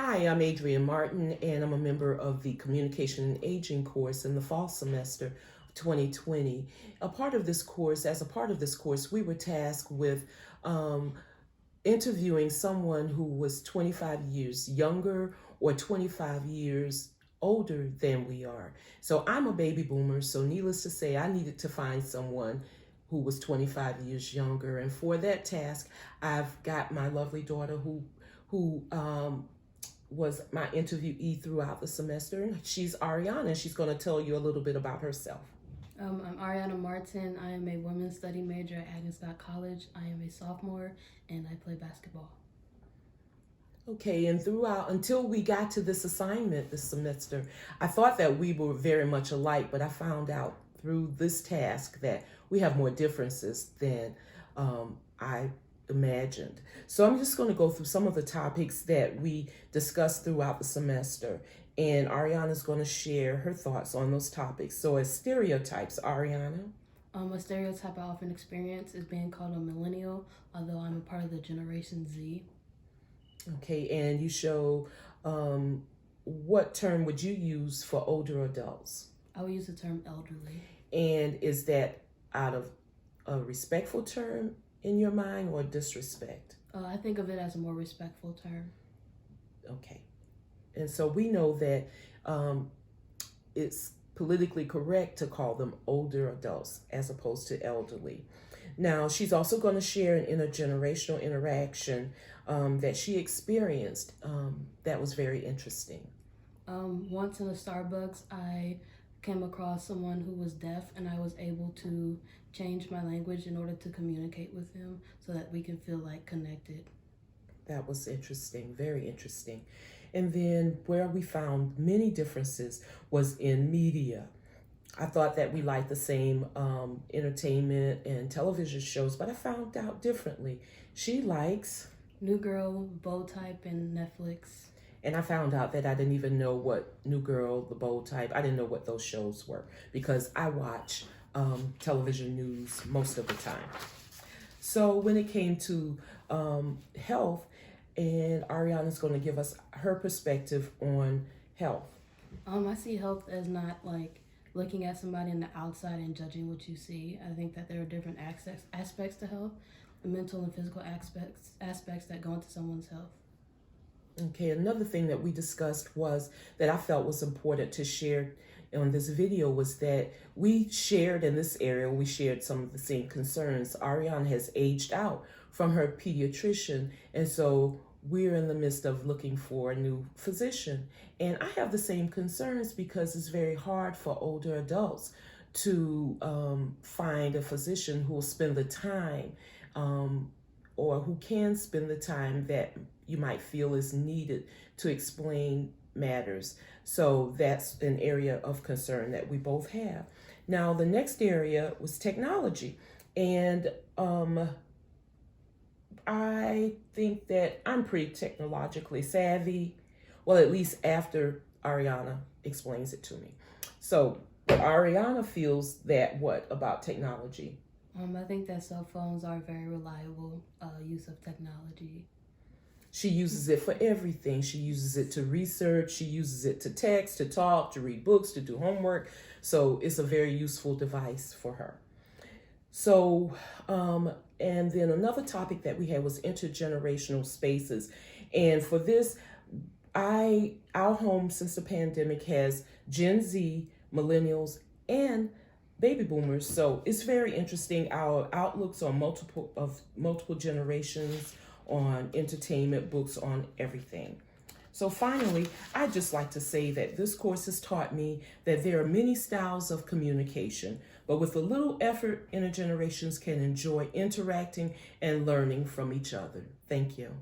Hi, I'm Adrienne Martin, and I'm a member of the Communication and Aging course in the fall semester of 2020. As a part of this course, we were tasked with um, interviewing someone who was 25 years younger or 25 years older than we are. So I'm a baby boomer, so needless to say, I needed to find someone who was 25 years younger. And for that task, I've got my lovely daughter who was my interviewee throughout the semester. And she's Ariana. She's going to tell you a little bit about herself. I'm Ariana Martin. I am a women's study major at Agnes Scott College. I am a sophomore and I play basketball. Okay, and throughout, until we got to this assignment this semester, I thought that we were very much alike, but I found out through this task that we have more differences than I imagined. So I'm just going to go through some of the topics that we discussed throughout the semester, and Ariana's going to share her thoughts on those topics. So as stereotypes, Ariana. A stereotype I often experience is being called a millennial, although I'm a part of the Generation Z. Okay, and you show what term would you use for older adults? I would use the term elderly. And is that out of a respectful term in your mind or disrespect? I think of it as a more respectful term. Okay. And so we know that it's politically correct to call them older adults as opposed to elderly. Now, she's also going to share an intergenerational interaction that she experienced that was very interesting. Once in a Starbucks, I came across someone who was deaf, and I was able to change my language in order to communicate with him so that we can feel like connected. That was interesting, very interesting. And then where we found many differences was in media. I thought that we liked the same entertainment and television shows, but I found out differently. She likes New Girl, Bold Type, and Netflix. And I found out that I didn't even know what New Girl, The Bold Type, I didn't know what those shows were because I watch television news most of the time. So when it came to health, and Ariana's going to give us her perspective on health. I see health as not like looking at somebody on the outside and judging what you see. I think that there are different aspects to health, the mental and physical aspects that go into someone's health. Okay, another thing that we discussed was that I felt was important to share on this video was that we shared in this area, we shared some of the same concerns. Ariana has aged out from her pediatrician, and so we're in the midst of looking for a new physician. And I have the same concerns because it's very hard for older adults to find a physician who will spend the time or who can spend the time that you might feel is needed to explain matters. So that's an area of concern that we both have. Now, the next area was technology. And I think that I'm pretty technologically savvy. Well, at least after Ariana explains it to me. So Ariana feels that what about technology? I think that cell phones are a very reliable use of technology. She uses it for everything. She uses it to research. She uses it to text, to talk, to read books, to do homework. So it's a very useful device for her. So, and then another topic that we had was intergenerational spaces. And for this, our home since the pandemic has Gen Z, millennials, and baby boomers. So it's very interesting. Our outlooks on multiple generations, on entertainment, books, on everything. So finally, I'd just like to say that this course has taught me that there are many styles of communication, but with a little effort, intergenerations can enjoy interacting and learning from each other. Thank you.